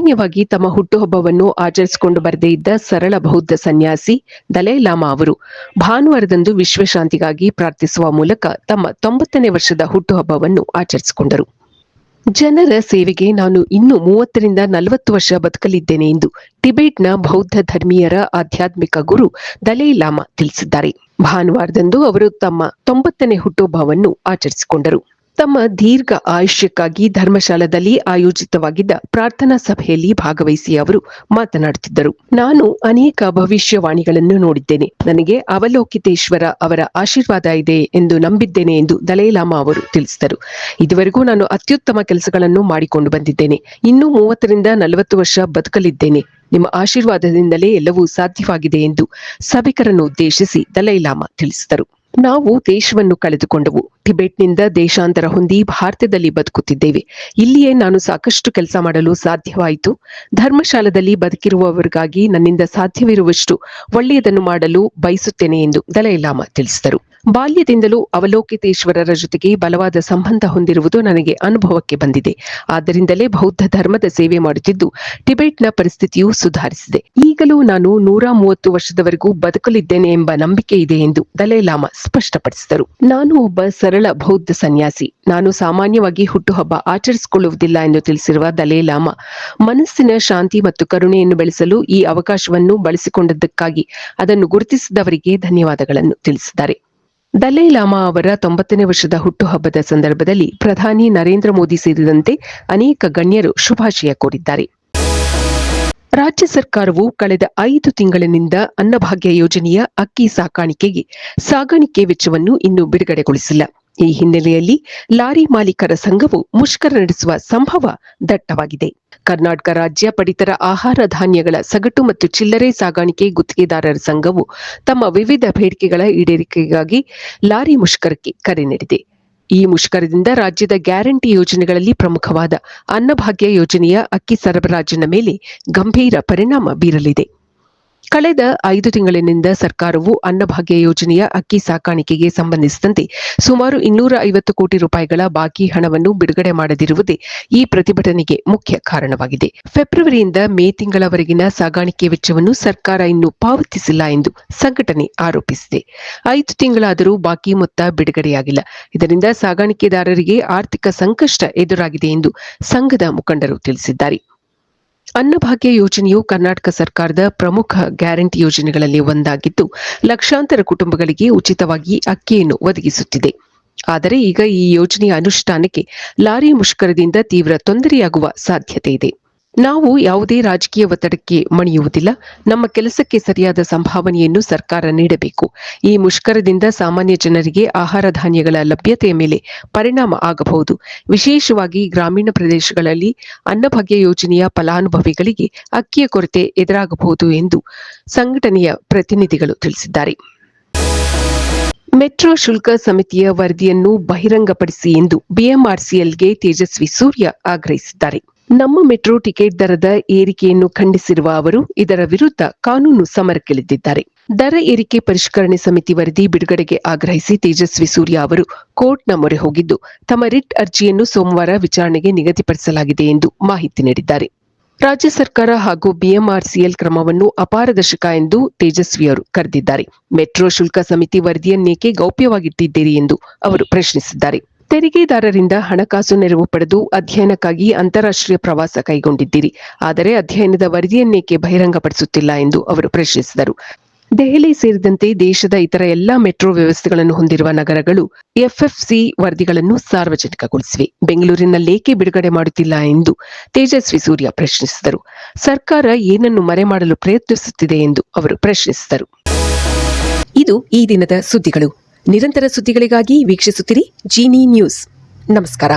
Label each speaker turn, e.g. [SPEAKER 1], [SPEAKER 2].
[SPEAKER 1] ಸಾಮಾನ್ಯವಾಗಿ ತಮ್ಮ ಹುಟ್ಟುಹಬ್ಬವನ್ನು ಆಚರಿಸಿಕೊಂಡು ಬರದೇ ಇದ್ದ ಸರಳ ಬೌದ್ಧ ಸನ್ಯಾಸಿ ದಲೈ ಲಾಮಾ ಅವರು ಭಾನುವಾರದಂದು ವಿಶ್ವಶಾಂತಿಗಾಗಿ ಪ್ರಾರ್ಥಿಸುವ ಮೂಲಕ ತಮ್ಮ 90ನೇ ವರ್ಷದ ಹುಟ್ಟುಹಬ್ಬವನ್ನು ಆಚರಿಸಿಕೊಂಡರು. ಜನರ ಸೇವೆಗೆ ನಾನು ಇನ್ನೂ 30ರಿಂದ 40 ವರ್ಷ ಬದುಕಲಿದ್ದೇನೆ ಎಂದು ಟಿಬೆಟ್ನ ಬೌದ್ಧ ಧರ್ಮೀಯರ ಆಧ್ಯಾತ್ಮಿಕ ಗುರು ದಲೈ ಲಾಮಾ ತಿಳಿಸಿದ್ದಾರೆ. ಭಾನುವಾರದಂದು ಅವರು ತಮ್ಮ 90ನೇ ಹುಟ್ಟುಹಬ್ಬವನ್ನು ಆಚರಿಸಿಕೊಂಡರು. ತಮ್ಮ ದೀರ್ಘ ಆಯುಷ್ಯಕ್ಕಾಗಿ ಧರ್ಮಶಾಲಾದಲ್ಲಿ ಆಯೋಜಿತವಾಗಿದ್ದ ಪ್ರಾರ್ಥನಾ ಸಭೆಯಲ್ಲಿ ಭಾಗವಹಿಸಿ ಅವರು ಮಾತನಾಡುತ್ತಿದ್ದರು. ನಾನು ಅನೇಕ ಭವಿಷ್ಯವಾಣಿಗಳನ್ನು ನೋಡಿದ್ದೇನೆ. ನನಗೆ ಅವಲೋಕಿತೇಶ್ವರ ಅವರ ಆಶೀರ್ವಾದ ಇದೆ ಎಂದು ನಂಬಿದ್ದೇನೆ ಎಂದು ದಲೈ ಲಾಮಾ ಅವರು ತಿಳಿಸಿದರು. ಇದುವರೆಗೂ ನಾನು ಅತ್ಯುತ್ತಮ ಕೆಲಸಗಳನ್ನು ಮಾಡಿಕೊಂಡು ಬಂದಿದ್ದೇನೆ. ಇನ್ನೂ 30ರಿಂದ 40 ವರ್ಷ ಬದುಕಲಿದ್ದೇನೆ. ನಿಮ್ಮ ಆಶೀರ್ವಾದದಿಂದಲೇ ಎಲ್ಲವೂ ಸಾಧ್ಯವಾಗಿದೆ ಎಂದು ಸಭಿಕರನ್ನು ಉದ್ದೇಶಿಸಿ ದಲೈ ಲಾಮಾ ತಿಳಿಸಿದರು. ನಾವು ದೇಶವನ್ನು ಕಳೆದುಕೊಂಡವು. ಟಿಬೆಟ್ನಿಂದ ದೇಶಾಂತರ ಹೊಂದಿ ಭಾರತದಲ್ಲಿ ಬದುಕುತ್ತಿದ್ದೇವೆ. ಇಲ್ಲಿಯೇ ನಾನು ಸಾಕಷ್ಟು ಕೆಲಸ ಮಾಡಲು ಸಾಧ್ಯವಾಯಿತು. ಧರ್ಮಶಾಲಾದಲ್ಲಿ ಬದುಕಿರುವವರಿಗಾಗಿ ನನ್ನಿಂದ ಸಾಧ್ಯವಿರುವಷ್ಟು ಒಳ್ಳೆಯದನ್ನು ಮಾಡಲು ಬಯಸುತ್ತೇನೆ ಎಂದು ದಲೈ ಲಾಮಾ ತಿಳಿಸಿದರು. ಬಾಲ್ಯದಿಂದಲೂ ಅವಲೋಕಿತೇಶ್ವರರ ಜೊತೆಗೆ ಬಲವಾದ ಸಂಬಂಧ ಹೊಂದಿರುವುದು ನನಗೆ ಅನುಭವಕ್ಕೆ ಬಂದಿದೆ. ಆದ್ದರಿಂದಲೇ ಬೌದ್ಧ ಧರ್ಮದ ಸೇವೆ ಮಾಡುತ್ತಿದ್ದು ಟಿಬೆಟ್ನ ಪರಿಸ್ಥಿತಿಯು ಸುಧಾರಿಸಿದೆ. ಈಗಲೂ ನಾನು 130 ವರ್ಷದವರೆಗೂ ಬದುಕಲಿದ್ದೇನೆ ಎಂಬ ನಂಬಿಕೆ ಇದೆ ಎಂದು ದಲೈ ಲಾಮಾ ಸ್ಪಷ್ಟಪಡಿಸಿದರು. ನಾನು ಒಬ್ಬ ಸರಳ ಬೌದ್ಧ ಸನ್ಯಾಸಿ. ನಾನು ಸಾಮಾನ್ಯವಾಗಿ ಹುಟ್ಟುಹಬ್ಬ ಆಚರಿಸಿಕೊಳ್ಳುವುದಿಲ್ಲ ಎಂದು ತಿಳಿಸಿರುವ ದಲೈ ಲಾಮಾ ಮನಸ್ಸಿನ ಶಾಂತಿ ಮತ್ತು ಕರುಣೆಯನ್ನು ಬೆಳೆಸಲು ಈ ಅವಕಾಶವನ್ನು ಬಳಸಿಕೊಂಡದ್ದಕ್ಕಾಗಿ ಅದನ್ನು ಗುರುತಿಸಿದವರಿಗೆ ಧನ್ಯವಾದಗಳನ್ನು ತಿಳಿಸಿದ್ದಾರೆ. ದಲೈ ಲಾಮಾ ಅವರ 90ನೇ ವರ್ಷದ ಹುಟ್ಟುಹಬ್ಬದ ಸಂದರ್ಭದಲ್ಲಿ ಪ್ರಧಾನಿ ನರೇಂದ್ರ ಮೋದಿ ಸೇರಿದಂತೆ ಅನೇಕ ಗಣ್ಯರು ಶುಭಾಶಯ ಕೋರಿದ್ದಾರೆ. ರಾಜ್ಯ ಸರ್ಕಾರವು ಕಳೆದ 5 ತಿಂಗಳಿನಿಂದ ಅನ್ನಭಾಗ್ಯ ಯೋಜನೆಯ ಅಕ್ಕಿ ಸಾಗಾಣಿಕೆ ವೆಚ್ಚವನ್ನು ಇನ್ನೂ ಬಿಡುಗಡೆಗೊಳಿಸಿಲ್ಲ. ಈ ಹಿನ್ನೆಲೆಯಲ್ಲಿ ಲಾರಿ ಮಾಲೀಕರ ಸಂಘವು ಮುಷ್ಕರ ನಡೆಸುವ ಸಂಭವ ದಟ್ಟವಾಗಿದೆ. ಕರ್ನಾಟಕ ರಾಜ್ಯ ಪಡಿತರ ಆಹಾರ ಧಾನ್ಯಗಳ ಸಗಟು ಮತ್ತು ಚಿಲ್ಲರೆ ಸಾಗಾಣಿಕೆ ಗುತ್ತಿಗೆದಾರರ ಸಂಘವು ತಮ್ಮ ವಿವಿಧ ಬೇಡಿಕೆಗಳ ಈಡೇರಿಕೆಗಾಗಿ ಲಾರಿ ಮುಷ್ಕರಕ್ಕೆ ಕರೆ ನೀಡಿದೆ. ಈ ಮುಷ್ಕರದಿಂದ ರಾಜ್ಯದ ಗ್ಯಾರಂಟಿ ಯೋಜನೆಗಳಲ್ಲಿ ಪ್ರಮುಖವಾದ ಅನ್ನಭಾಗ್ಯ ಯೋಜನೆಯ ಅಕ್ಕಿ ಸರಬರಾಜಿನ ಮೇಲೆ ಗಂಭೀರ ಪರಿಣಾಮ ಬೀರಲಿದೆ. ಕಳೆದ 5 ತಿಂಗಳಿನಿಂದ ಸರ್ಕಾರವು ಅನ್ನಭಾಗ್ಯ ಯೋಜನೆಯ ಅಕ್ಕಿ ಸಾಕಾಣಿಕೆಗೆ ಸಂಬಂಧಿಸಿದಂತೆ ಸುಮಾರು 250 ಕೋಟಿ ರೂಪಾಯಿಗಳ ಬಾಕಿ ಹಣವನ್ನು ಬಿಡುಗಡೆ ಮಾಡದಿರುವುದೇ ಈ ಪ್ರತಿಭಟನೆಗೆ ಮುಖ್ಯ ಕಾರಣವಾಗಿದೆ. ಫೆಬ್ರವರಿಯಿಂದ ಮೇ ತಿಂಗಳವರೆಗಿನ ಸಾಗಾಣಿಕೆ ವೆಚ್ಚವನ್ನು ಸರ್ಕಾರ ಇನ್ನೂ ಪಾವತಿಸಿಲ್ಲ ಎಂದು ಸಂಘಟನೆ ಆರೋಪಿಸಿದೆ. 5 ತಿಂಗಳಾದರೂ ಬಾಕಿ ಮೊತ್ತ ಬಿಡುಗಡೆಯಾಗಿಲ್ಲ. ಇದರಿಂದ ಸಾಗಾಣಿಕೆದಾರರಿಗೆ ಆರ್ಥಿಕ ಸಂಕಷ್ಟ ಎದುರಾಗಿದೆ ಎಂದು ಸಂಘದ ಮುಖಂಡರು ತಿಳಿಸಿದ್ದಾರೆ. ಅನ್ನಭಾಗ್ಯ ಯೋಜನೆಯು ಕರ್ನಾಟಕ ಸರ್ಕಾರದ ಪ್ರಮುಖ ಗ್ಯಾರಂಟಿ ಯೋಜನೆಗಳಲ್ಲಿ ಒಂದಾಗಿದ್ದು ಲಕ್ಷಾಂತರ ಕುಟುಂಬಗಳಿಗೆ ಉಚಿತವಾಗಿ ಅಕ್ಕಿಯನ್ನು ಒದಗಿಸುತ್ತಿದೆ. ಆದರೆ ಈಗ ಈ ಯೋಜನೆಯ ಅನುಷ್ಠಾನಕ್ಕೆ ಲಾರಿ ಮುಷ್ಕರದಿಂದ ತೀವ್ರ ತೊಂದರೆಯಾಗುವ ಸಾಧ್ಯತೆ ಇದೆ. ನಾವು ಯಾವುದೇ ರಾಜಕೀಯ ಒತ್ತಡಕ್ಕೆ ಮಣಿಯುವುದಿಲ್ಲ. ನಮ್ಮ ಕೆಲಸಕ್ಕೆ ಸರಿಯಾದ ಸಂಭಾವನೆಯನ್ನು ಸರ್ಕಾರ ನೀಡಬೇಕು. ಈ ಮುಷ್ಕರದಿಂದ ಸಾಮಾನ್ಯ ಜನರಿಗೆ ಆಹಾರ ಧಾನ್ಯಗಳ ಲಭ್ಯತೆಯ ಮೇಲೆ ಪರಿಣಾಮ ಆಗಬಹುದು. ವಿಶೇಷವಾಗಿ ಗ್ರಾಮೀಣ ಪ್ರದೇಶಗಳಲ್ಲಿ ಅನ್ನಭಾಗ್ಯ ಯೋಜನೆಯ ಫಲಾನುಭವಿಗಳಿಗೆ ಅಕ್ಕಿಯ ಕೊರತೆ ಎದುರಾಗಬಹುದು ಎಂದು ಸಂಘಟನೆಯ ಪ್ರತಿನಿಧಿಗಳು ತಿಳಿಸಿದ್ದಾರೆ. ಮೆಟ್ರೋ ಶುಲ್ಕ ಸಮಿತಿಯ ವರದಿಯನ್ನು ಬಹಿರಂಗಪಡಿಸಿ ಎಂದು ಬಿಎಂಆರ್ಸಿಎಲ್ಗೆ ತೇಜಸ್ವಿ ಸೂರ್ಯ ಆಗ್ರಹಿಸಿದ್ದಾರೆ. ನಮ್ಮ ಮೆಟ್ರೋ ಟಿಕೆಟ್ ದರದ ಏರಿಕೆಯನ್ನು ಖಂಡಿಸಿರುವ ಅವರು ಇದರ ವಿರುದ್ಧ ಕಾನೂನು ಸಮರಕ್ಕಿಳಿದಿದ್ದಾರೆ. ದರ ಏರಿಕೆ ಪರಿಷ್ಕರಣೆ ಸಮಿತಿ ವರದಿ ಬಿಡುಗಡೆಗೆ ಆಗ್ರಹಿಸಿ ತೇಜಸ್ವಿ ಸೂರ್ಯ ಅವರು ಕೋರ್ಟ್ನ ಮೊರೆ ಹೋಗಿದ್ದು ತಮ್ಮ ರಿಟ್ ಅರ್ಜಿಯನ್ನು ಸೋಮವಾರ ವಿಚಾರಣೆಗೆ ನಿಗದಿಪಡಿಸಲಾಗಿದೆ ಎಂದು ಮಾಹಿತಿ ನೀಡಿದ್ದಾರೆ. ರಾಜ್ಯ ಸರ್ಕಾರ ಹಾಗೂ ಬಿಎಂಆರ್ಸಿಎಲ್ ಕ್ರಮವನ್ನು ಅಪಾರದರ್ಶಕ ಎಂದು ತೇಜಸ್ವಿ ಅವರು ಕರೆದಿದ್ದಾರೆ. ಮೆಟ್ರೋ ಶುಲ್ಕ ಸಮಿತಿ ವರದಿಯನ್ನೇಕೆ ಗೌಪ್ಯವಾಗಿಟ್ಟಿದ್ದೀರಿ ಎಂದು ಅವರು ಪ್ರಶ್ನಿಸಿದ್ದಾರೆ. ತೆರಿಗೆದಾರರಿಂದ ಹಣಕಾಸು ನೆರವು ಪಡೆದು ಅಧ್ಯಯನಕ್ಕಾಗಿ ಅಂತಾರಾಷ್ಟ್ರೀಯ ಪ್ರವಾಸ ಕೈಗೊಂಡಿದ್ದೀರಿ. ಆದರೆ ಅಧ್ಯಯನದ ವರದಿಯನ್ನೇಕೆ ಬಹಿರಂಗಪಡಿಸುತ್ತಿಲ್ಲ ಎಂದು ಅವರು ಪ್ರಶ್ನಿಸಿದರು. ದೆಹಲಿ ಸೇರಿದಂತೆ ದೇಶದ ಇತರ ಎಲ್ಲಾ ಮೆಟ್ರೋ ವ್ಯವಸ್ಥೆಗಳನ್ನು ಹೊಂದಿರುವ ನಗರಗಳು ಎಫ್ಎಫ್ಸಿ ವರದಿಗಳನ್ನು ಸಾರ್ವಜನಿಕಗೊಳಿಸಿವೆ. ಬೆಂಗಳೂರಿನಲ್ಲೇಕೆ ಬಿಡುಗಡೆ ಮಾಡುತ್ತಿಲ್ಲ ಎಂದು ತೇಜಸ್ವಿ ಸೂರ್ಯ ಪ್ರಶ್ನಿಸಿದರು. ಸರ್ಕಾರ ಏನನ್ನು ಮರೆಮಾಡಲು ಪ್ರಯತ್ನಿಸುತ್ತಿದೆ ಎಂದು ಅವರು ಪ್ರಶ್ನಿಸಿದರು. ಇದು ಈ ದಿನದ ಸುದ್ದಿಗಳು. ನಿರಂತರ ಸುದ್ದಿಗಳಿಗಾಗಿ ವೀಕ್ಷಿಸುತ್ತಿರಿ ಜೀನಿ ನ್ಯೂಸ್. ನಮಸ್ಕಾರ.